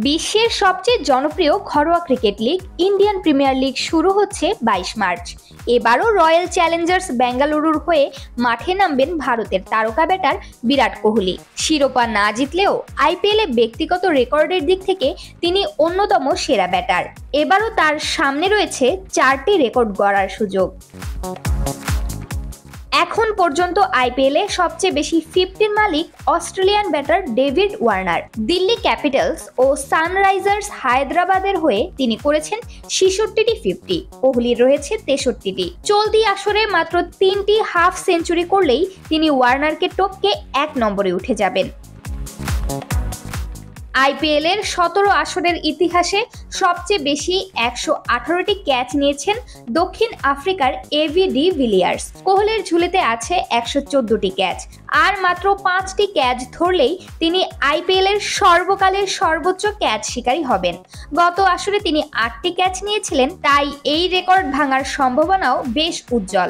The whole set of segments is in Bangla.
বিশ্বের সবচেয়ে জনপ্রিয় ঘরোয়া cricket league Indian premier league শুরু হচ্ছে 22 মার্চ। এবারও রয়্যাল চ্যালেঞ্জার্স বেঙ্গালুরুর হয়ে মাঠে নামবেন ভারতের তারকা ব্যাটার বিরাট কোহলি। শিরোপা না জিতলেও আইপিএলে ব্যক্তিগত রেকর্ডের দিক থেকে তিনি অন্যতম সেরা ব্যাটার। এবারও তার সামনে রয়েছে 4টি রেকর্ড গড়ার সুযোগ। এখন পর্যন্ত আইপিএলে সবচেয়ে বেশি 50-র মালিক Australian batter David Warner. Delhi capitals ও সানরাইজার্স হায়দ্রাবাদের হয়ে তিনি করেছেন 66টি 50। কোহলির রয়েছে 63টি। চলতি আসরে মাত্র 3টি হাফ সেঞ্চুরি করলেই তিনি ওয়ার্নারকে টপকে 1 নম্বরে উঠে যাবেন। আইপিএলের 17 আসরের ইতিহাসে সবচেয়ে বেশি 118টি ক্যাচ নিয়েছেন দক্ষিণ আফ্রিকার এভি ডি ভিলিয়ার্স। কোহলির ঝুলিতে আছে 114টি ক্যাচ, আর মাত্র 5টি ক্যাচ ধরলেই তিনি আইপিএলের সর্বকালের সর্বোচ্চ ক্যাচ শিকারী হবেন। গত আসরে তিনি 8টি ক্যাচ নিয়েছিলেন, তাই এই রেকর্ড ভাঙার সম্ভাবনাও বেশ উজ্জ্বল।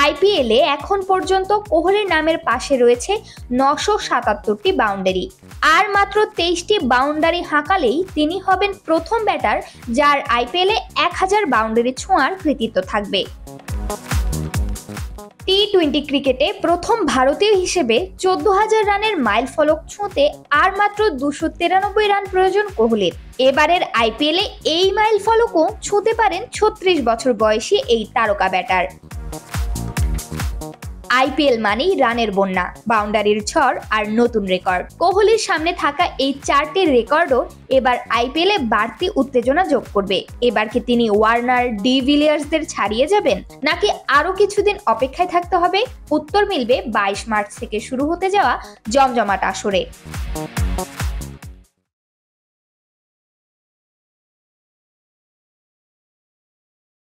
আইপিএলে এখন পর্যন্ত কোহলির নামের পাশে রয়েছে 977টি বাউন্ডারি, আর মাত্র 23টি বাউন্ডারি হাঁকালেই তিনি হবেন প্রথম ব্যাটার যার আইপিএলে 1000 বাউন্ডারি ছোঁয়ার কৃতিত্ব থাকবে। টি-20 ক্রিকেটে প্রথম ভারতীয় হিসেবে 14,000 রানের মাইল ফলক ছুঁতে আর মাত্র 293 রান প্রয়োজন কোহলির। এবারের আইপিএলে এই মাইল ফলকও ছুঁতে পারেন 36 বছর বয়সী এই তারকা ব্যাটার। আইপিএল মানেই রানের বন্যা, বাউন্ডারির ঝড় আর নতুন রেকর্ড। কোহলির সামনে থাকা এই 4টি রেকর্ডও এবার আইপিএলে বাড়তি উত্তেজনা যোগ করবে। এবার কি তিনি ওয়ার্নার, ডি ভিলিয়ার্সদের ছাড়িয়ে যাবেন, নাকি আরও কিছুদিন অপেক্ষায় থাকতে হবে? উত্তর মিলবে 22 মার্চ থেকে শুরু হতে যাওয়া জমজমাট আসরে।